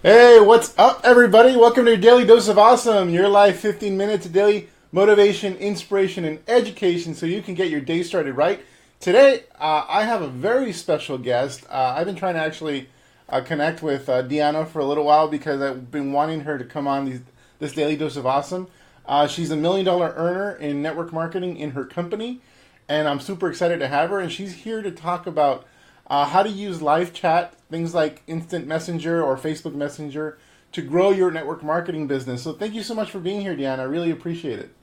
Hey, what's up, everybody? Welcome to your Daily Dose of Awesome, your live 15 minutes of daily motivation, inspiration, and education so you can get your day started right. Today, I have a very special guest. I've been trying to actually connect with Deanna for a little while because I've been wanting her to come on this Daily Dose of Awesome. She's $1 million earner in network marketing in her company, and I'm super excited to have her. And she's here to talk about how to use live chat, things like Instant Messenger or Facebook Messenger, to grow your network marketing business. So thank you so much for being here, Deanna. I really appreciate it.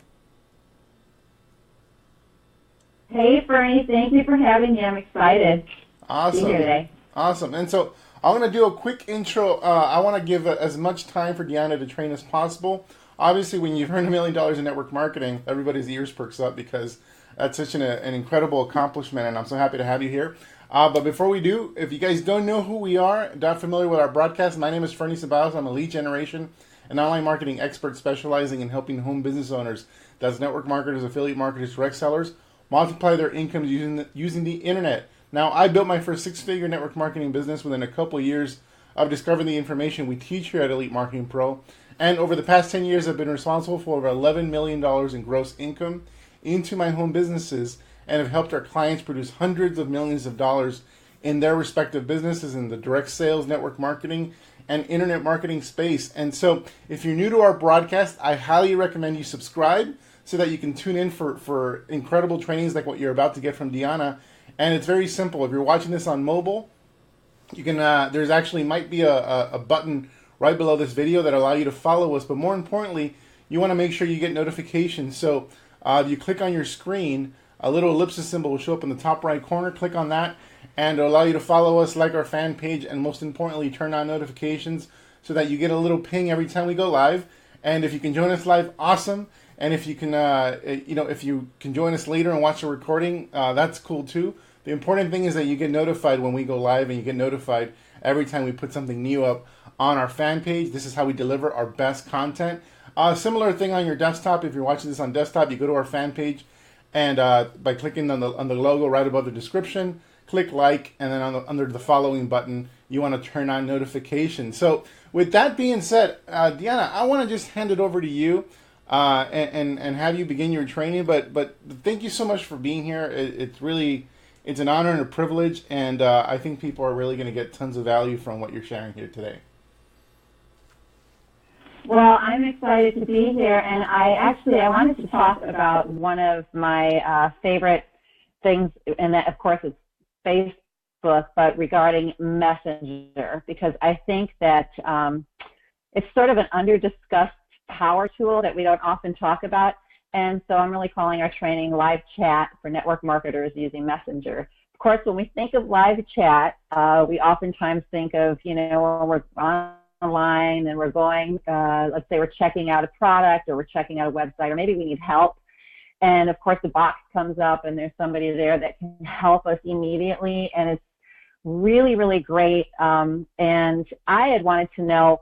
Hey, Bernie, thank you for having me. I'm excited to be here Awesome. today. Awesome. And so I'm going to do a quick intro. I want to give as much time for Deanna to train as possible. Obviously, when you've earned $1 million in network marketing, everybody's ears perks up because that's such an incredible accomplishment, and I'm so happy to have you here. But before we do, if you guys don't know who we are, not familiar with our broadcast, my name is Fernie Ceballos. I'm a lead generation and online marketing expert specializing in helping home business owners, that's network marketers, affiliate marketers, direct sellers, multiply their incomes using the internet. Now, I built my first six-figure network marketing business within a couple of years of discovering the information we teach here at Elite Marketing Pro. And over the past 10 years, I've been responsible for over $11 million in gross income into my home businesses and have helped our clients produce hundreds of millions of dollars in their respective businesses in the direct sales, network marketing, and internet marketing space. And so if you're new to our broadcast, I highly recommend you subscribe so that you can tune in for incredible trainings like what you're about to get from Deanna. And it's very simple. If you're watching this on mobile, you can there's actually might be a button right below this video that allow you to follow us. But more importantly, you want to make sure you get notifications. So if you click on your screen, a little ellipsis symbol will show up in the top right corner. Click on that, and it'll allow you to follow us, like our fan page, and most importantly, turn on notifications so that you get a little ping every time we go live. And if you can join us live, awesome. And if you can, if you can join us later and watch the recording, that's cool too. The important thing is that you get notified when we go live, and you get notified every time we put something new up on our fan page. This is how we deliver our best content. Similar thing on your desktop. If you're watching this on desktop, you go to our fan page, and by clicking on the logo right above the description, click like, and then under the following button, you want to turn on notifications. So with that being said, Deanna, I want to just hand it over to you and have you begin your training. But thank you so much for being here. It's an honor and a privilege, and I think people are really going to get tons of value from what you're sharing here today. Well, I'm excited to be here, and I wanted to talk about one of my favorite things, and that, of course, is Facebook, but regarding Messenger, because I think that it's sort of an under-discussed power tool that we don't often talk about. And so I'm really calling our training Live Chat for Network Marketers using Messenger. Of course, when we think of live chat, we oftentimes think of, when we're online and we're going, let's say we're checking out a product or we're checking out a website, or maybe we need help. And of course, the box comes up and there's somebody there that can help us immediately. And it's really, really great. And I had wanted to know,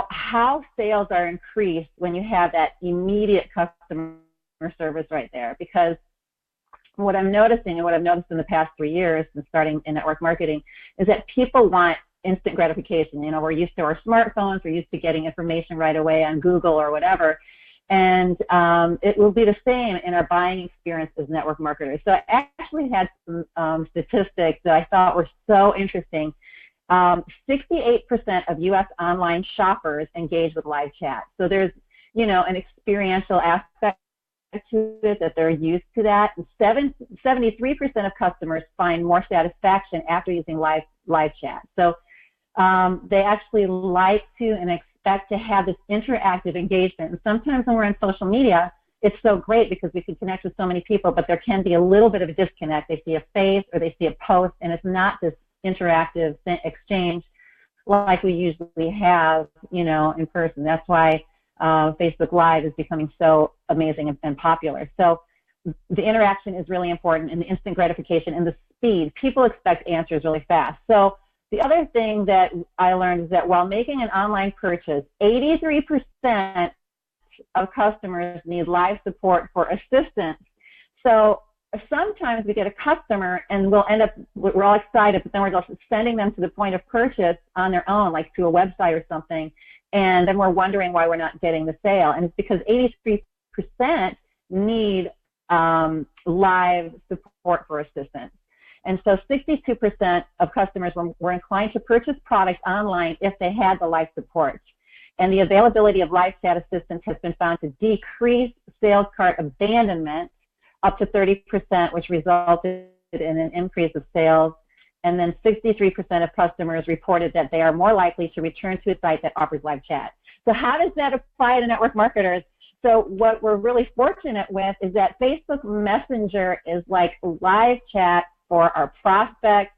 how sales are increased when you have that immediate customer service right there. Because what I'm noticing, and what I've noticed in the past 3 years since starting in network marketing, is that people want instant gratification. We're used to our smartphones, we're used to getting information right away on Google or whatever. And it will be the same in our buying experience as network marketers. So I actually had some statistics that I thought were so interesting. 68% of U.S. online shoppers engage with live chat. So there's, an experiential aspect to it, that they're used to that. And 73% of customers find more satisfaction after using live chat. So they actually like to and expect to have this interactive engagement. And sometimes when we're on social media, it's so great because we can connect with so many people, but there can be a little bit of a disconnect. They see a face or they see a post, and it's not this interactive exchange like we usually have, in person. That's why Facebook Live is becoming so amazing and popular. So the interaction is really important, and the instant gratification and the speed. People expect answers really fast. So the other thing that I learned is that while making an online purchase, 83% of customers need live support for assistance. So sometimes we get a customer and we're all excited, but then we're just sending them to the point of purchase on their own, like to a website or something. And then we're wondering why we're not getting the sale. And it's because 83% need live support for assistance. And so 62% of customers were inclined to purchase products online if they had the live support. And the availability of live chat assistance has been found to decrease sales cart abandonment up to 30%, which resulted in an increase of sales. And then 63% of customers reported that they are more likely to return to a site that offers live chat. So how does that apply to network marketers? So what we're really fortunate with is that Facebook Messenger is like live chat for our prospects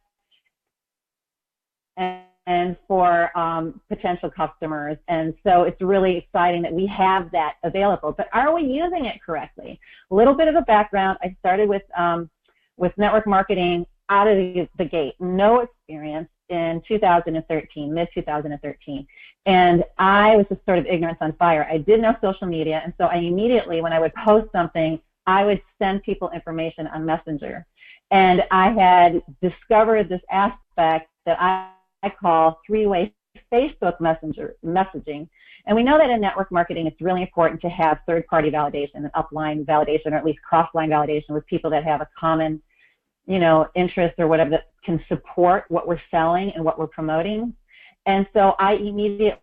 and for potential customers. And so it's really exciting that we have that available. But are we using it correctly? A little bit of a background. I started with network marketing out of the gate, no experience in 2013, mid-2013. And I was just sort of ignorance on fire. I did know social media, and so I immediately, when I would post something, I would send people information on Messenger. And I had discovered this aspect that I call three-way Facebook messaging. And we know that in network marketing, it's really important to have third-party validation and upline validation, or at least cross-line validation with people that have a common, interest or whatever that can support what we're selling and what we're promoting. And so I immediately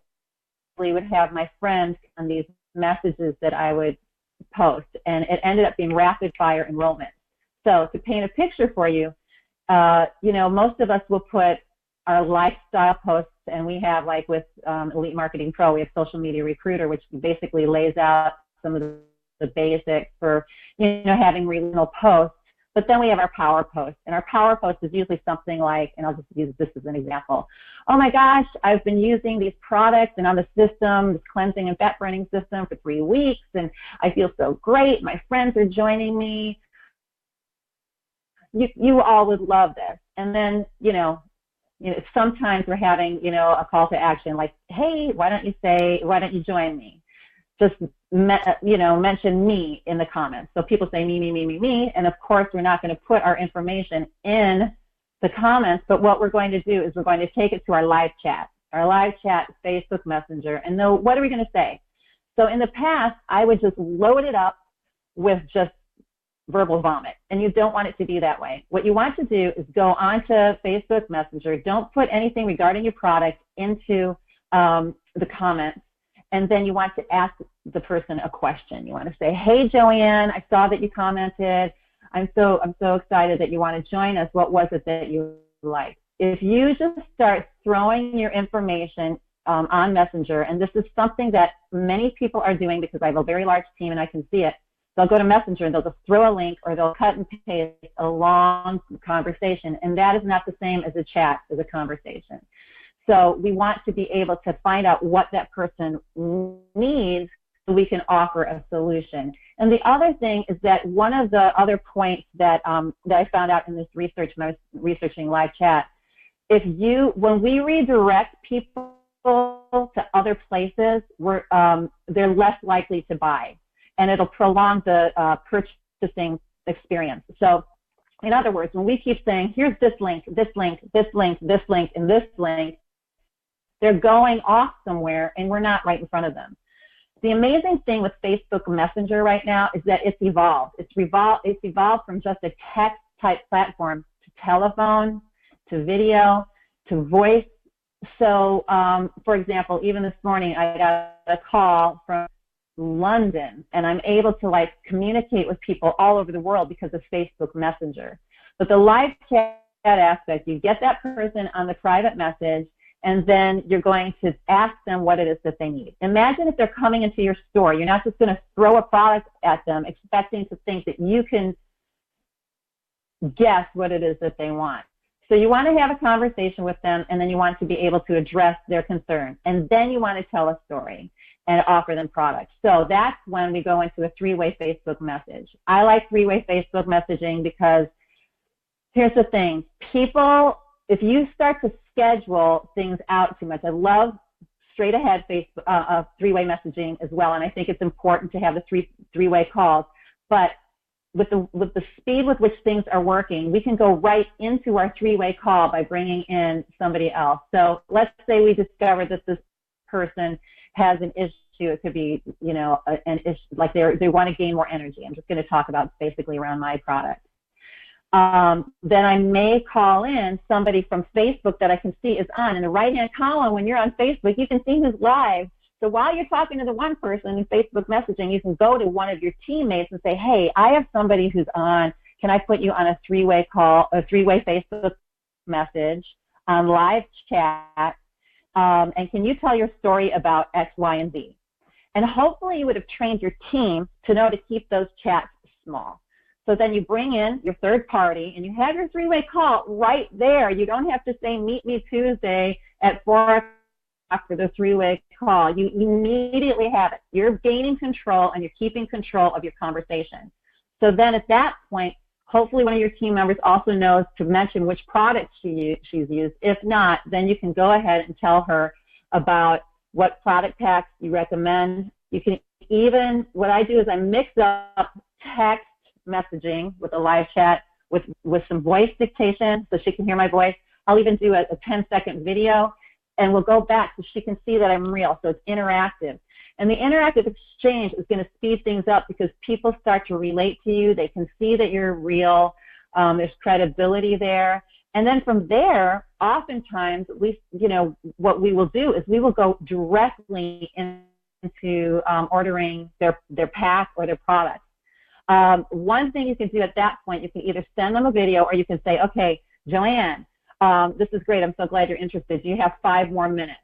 would have my friends on these messages that I would post, and it ended up being rapid-fire enrollment. So to paint a picture for you, most of us will put our lifestyle posts, and we have, like with Elite Marketing Pro, we have Social Media Recruiter, which basically lays out some of the basics for, having regional posts. But then we have our power post, and our power post is usually something like, and I'll just use this as an example. Oh my gosh, I've been using these products and on the system, this cleansing and fat burning system for 3 weeks, and I feel so great. My friends are joining me. You all would love this. And then, sometimes we're having, a call to action like, hey, why don't you join me? Just, mention me in the comments. So people say me. And of course, we're not going to put our information in the comments, but what we're going to do is we're going to take it to our live chat Facebook Messenger. And then what are we going to say? So in the past, I would just load it up with just verbal vomit, and you don't want it to be that way. What you want to do is go onto Facebook Messenger. Don't put anything regarding your product into the comments, and then you want to ask the person a question. You want to say, hey, Joanne, I saw that you commented. I'm so excited that you want to join us. What was it that you liked? If you just start throwing your information on Messenger, and this is something that many people are doing because I have a very large team and I can see it, they'll go to Messenger and they'll just throw a link, or they'll cut and paste a long conversation, and that is not the same as a chat, as a conversation. So we want to be able to find out what that person needs so we can offer a solution. And the other thing is that one of the other points that I found out in this research when I was researching live chat, when we redirect people to other places, they're less likely to buy, and it'll prolong the purchasing experience. So in other words, when we keep saying, here's this link, this link, this link, this link, and this link, they're going off somewhere and we're not right in front of them. The amazing thing with Facebook Messenger right now is that it's evolved. It's evolved from just a text type platform to telephone, to video, to voice. So, for example, even this morning I got a call from London, and I'm able to communicate with people all over the world because of Facebook Messenger. But the live chat aspect, you get that person on the private message, and then you're going to ask them what it is that they need. Imagine if they're coming into your store. You're not just going to throw a product at them expecting to think that you can guess what it is that they want. So you want to have a conversation with them, and then you want to be able to address their concern. And then you want to tell a story and offer them products. So that's when we go into a three-way Facebook message. I like three-way Facebook messaging because here's the thing. People, if you start to schedule things out too much, I love straight ahead three-way messaging as well, and I think it's important to have the three-way calls. But with the speed with which things are working, we can go right into our three-way call by bringing in somebody else. So let's say we discover that this person has an issue. It could be, you know, an issue, like they want to gain more energy. I'm just going to talk about basically around my product. Then I may call in somebody from Facebook that I can see is on. In the right-hand column, when you're on Facebook, you can see who's live. So while you're talking to the one person in Facebook messaging, you can go to one of your teammates and say, hey, I have somebody who's on. Can I put you on a three-way call, a three-way Facebook message on live chat? And can you tell your story about X, Y, and Z? And hopefully you would have trained your team to know to keep those chats small. So then you bring in your third party and you have your three-way call right there. You don't have to say, meet me Tuesday at 4 o'clock for the three-way call. You immediately have it. You're gaining control and you're keeping control of your conversation. So then at that point, hopefully one of your team members also knows to mention which product she's used. If not, then you can go ahead and tell her about what product packs you recommend. You can even, what I do is I mix up text messaging with a live chat with some voice dictation so she can hear my voice. I'll even do a 10-second video, and we'll go back so she can see that I'm real, so it's interactive. And the interactive exchange is going to speed things up because people start to relate to you. They can see that you're real. There's credibility there. And then from there, oftentimes, what we will do is we will go directly into ordering their pack or their product. One thing you can do at that point, you can either send them a video or you can say, okay, Joanne, this is great. I'm so glad you're interested. Do you have 5 more minutes?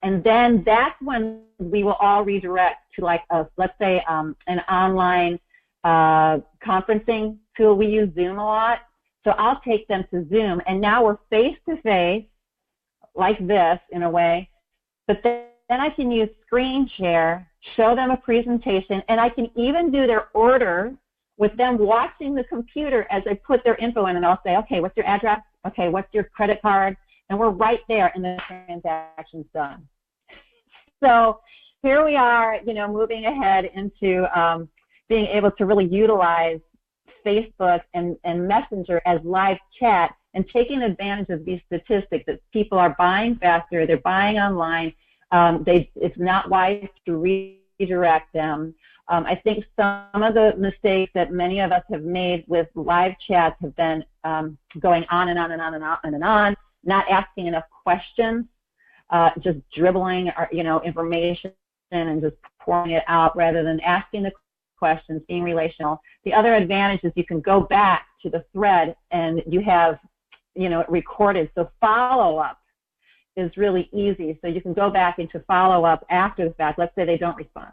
And then that's when we will all redirect to let's say an online conferencing tool. We use Zoom a lot. So I'll take them to Zoom, and now we're face-to-face like this in a way, but then I can use screen share, show them a presentation, and I can even do their order with them watching the computer as I put their info in, and I'll say, okay, what's your address? Okay, what's your credit card? And we're right there, and the transaction's done. So here we are, moving ahead into being able to really utilize Facebook and Messenger as live chat and taking advantage of these statistics that people are buying faster, they're buying online, it's not wise to redirect them. I think some of the mistakes that many of us have made with live chats have been going on and on and on and on and on, not asking enough questions, just dribbling information and just pouring it out rather than asking the questions, being relational. The other advantage is you can go back to the thread and you have, it recorded. So follow-up is really easy. So you can go back into follow-up after the fact. Let's say they don't respond,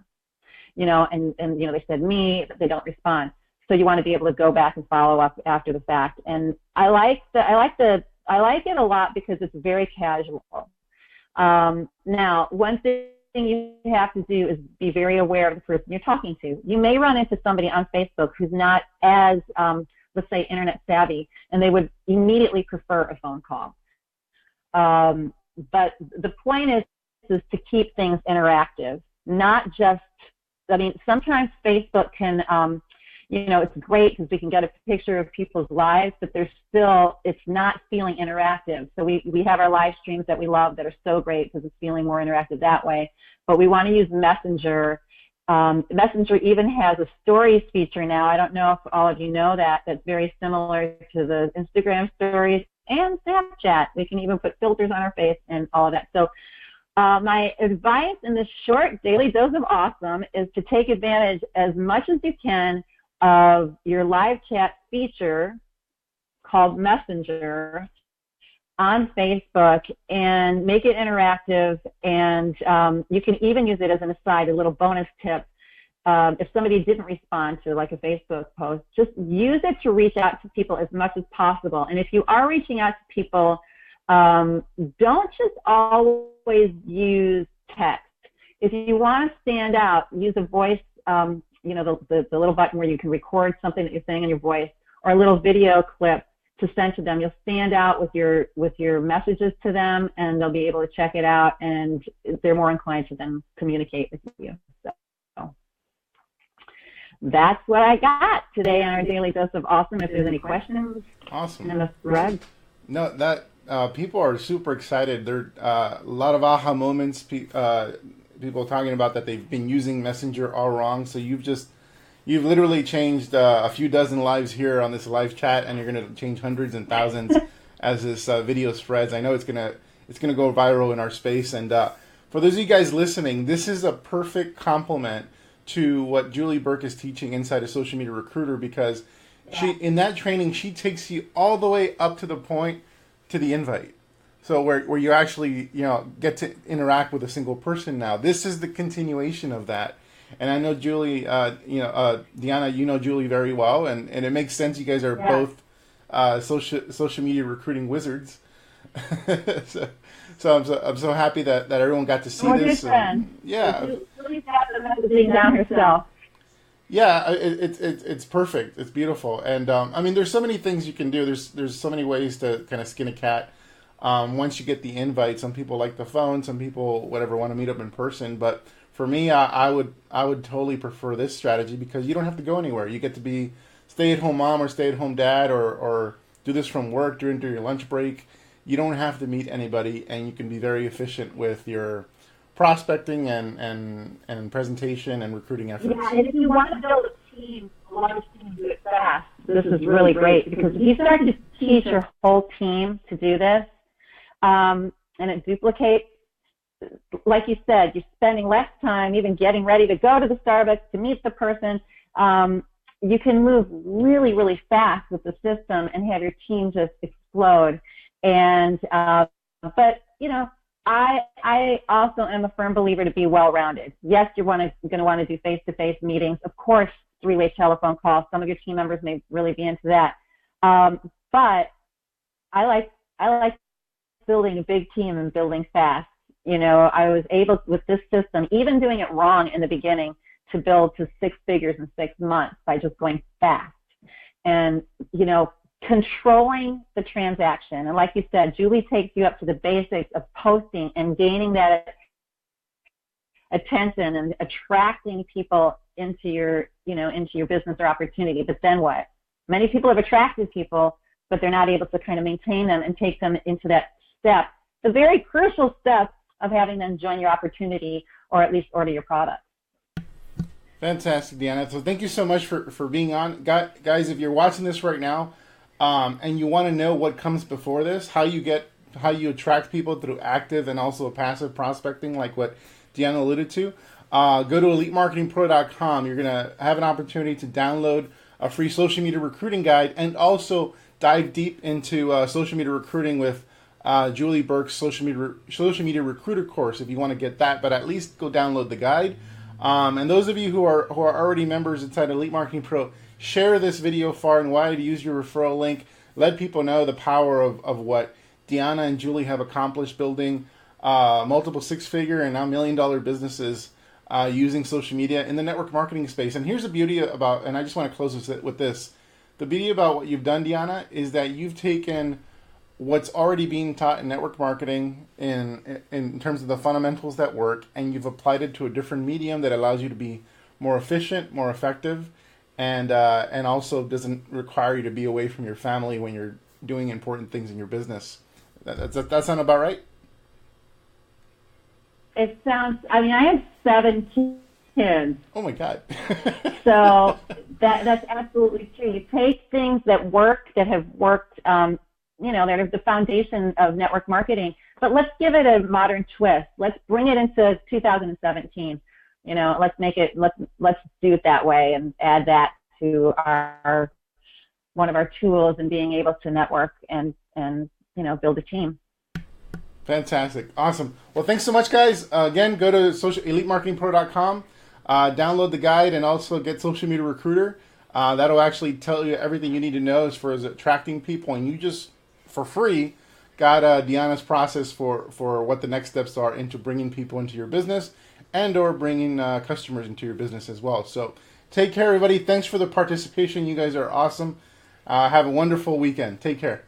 and they said me, but they don't respond. So you want to be able to go back and follow up after the fact. And I like it a lot because it's very casual. Now, one thing you have to do is be very aware of the person you're talking to. You may run into somebody on Facebook who's not as, let's say, internet savvy, and they would immediately prefer a phone call. But the point is to keep things interactive, not just, sometimes Facebook can, it's great because we can get a picture of people's lives, but it's not feeling interactive. So we have our live streams that we love that are so great because it's feeling more interactive that way. But we want to use Messenger. Messenger even has a stories feature now. I don't know if all of you know that. That's very similar to the Instagram stories and Snapchat. We can even put filters on our face and all of that. So my advice in this short daily dose of awesome is to take advantage as much as you can of your live chat feature called Messenger on Facebook and make it interactive, and you can even use it as an aside, a little bonus tip. If somebody didn't respond to like a Facebook post, just use it to reach out to people as much as possible. And if you are reaching out to people, don't just always use text. If you want to stand out, use a voice, the little button where you can record something that you're saying in your voice, or a little video clip to send to them. You'll stand out with your messages to them, and they'll be able to check it out, and they're more inclined to then communicate with you. So, that's what I got today on our Daily Dose of Awesome. If there's any questions Awesome. in the thread. No, that people are super excited. There a lot of aha moments. People talking about that they've been using Messenger all wrong. So you've literally changed a few dozen lives here on this live chat, and you're going to change hundreds and thousands as this video spreads. I know it's gonna go viral in our space. And for those of you guys listening, this is a perfect complement to what Julie Burke is teaching inside of Social Media Recruiter, because in that training she takes you all the way up to the point to the invite. So where you actually get to interact with a single person now. This is the continuation of that. And I know Julie, Deanna, you know Julie very well, and it makes sense. You guys are both social media recruiting wizards. so I'm so happy that everyone got to see this. Julie's got the messaging down herself. Yeah, it's perfect. It's beautiful, and I mean, there's so many things you can do. There's so many ways to kind of skin a cat. Once you get the invite, some people like the phone, some people want to meet up in person. But for me, I would totally prefer this strategy, because you don't have to go anywhere. You get to be stay-at-home mom or stay-at-home dad, or do this from work during your lunch break. You don't have to meet anybody, and you can be very efficient with your prospecting and presentation and recruiting efforts. Yeah, and if you want to build a team, a lot of teams do it fast. This is really great, because if you start to teach your whole team to do this, and it duplicates, like you said, you're spending less time even getting ready to go to the Starbucks to meet the person. You can move really, really fast with the system and have your team just explode. And but I also am a firm believer to be well-rounded. Yes, you're going to want to do face-to-face meetings. Of course, three-way telephone calls. Some of your team members may really be into that. But I like building a big team and building fast. I was able, with this system, even doing it wrong in the beginning, to build to 6 figures in 6 months by just going fast. And, controlling the transaction. And like you said, Julie takes you up to the basics of posting and gaining that attention and attracting people into your business or opportunity. But then what? Many people have attracted people, but they're not able to kind of maintain them and take them into that step, the very crucial step of having them join your opportunity or at least order your product. Fantastic, Deanna. So thank you so much for being on. Guys, if you're watching this right now, and you want to know what comes before this, how you attract people through active and also passive prospecting, like what Deanna alluded to, go to EliteMarketingPro.com. You're going to have an opportunity to download a free social media recruiting guide, and also dive deep into social media recruiting with Julie Burke's social media recruiter course if you want to get that. But at least go download the guide. And those of you who are already members inside Elite Marketing Pro, share this video far and wide. Use your referral link. Let people know the power of what Deanna and Julie have accomplished, building multiple 6-figure and now $1 million businesses using social media in the network marketing space. And here's the beauty about, and I just want to close with this. The beauty about what you've done, Deanna, is that you've taken what's already being taught in network marketing in terms of the fundamentals that work, and you've applied it to a different medium that allows you to be more efficient, more effective, and also doesn't require you to be away from your family when you're doing important things in your business. That sound about right? It sounds, I have 7 kids. Oh my God. So that's absolutely true. You take things that have worked, that are the foundation of network marketing, but let's give it a modern twist. Let's bring it into 2017. Let's do it that way and add that to one of our tools in being able to network and build a team. Fantastic. Awesome. Well, thanks so much, guys. Again, go to EliteMarketingPro.com, download the guide, and also get Social Media Recruiter. That'll actually tell you everything you need to know as far as attracting people, and you just, for free, got Deanna's process for what the next steps are into bringing people into your business and or bringing customers into your business as well. So take care, everybody. Thanks for the participation. You guys are awesome. Have a wonderful weekend. Take care.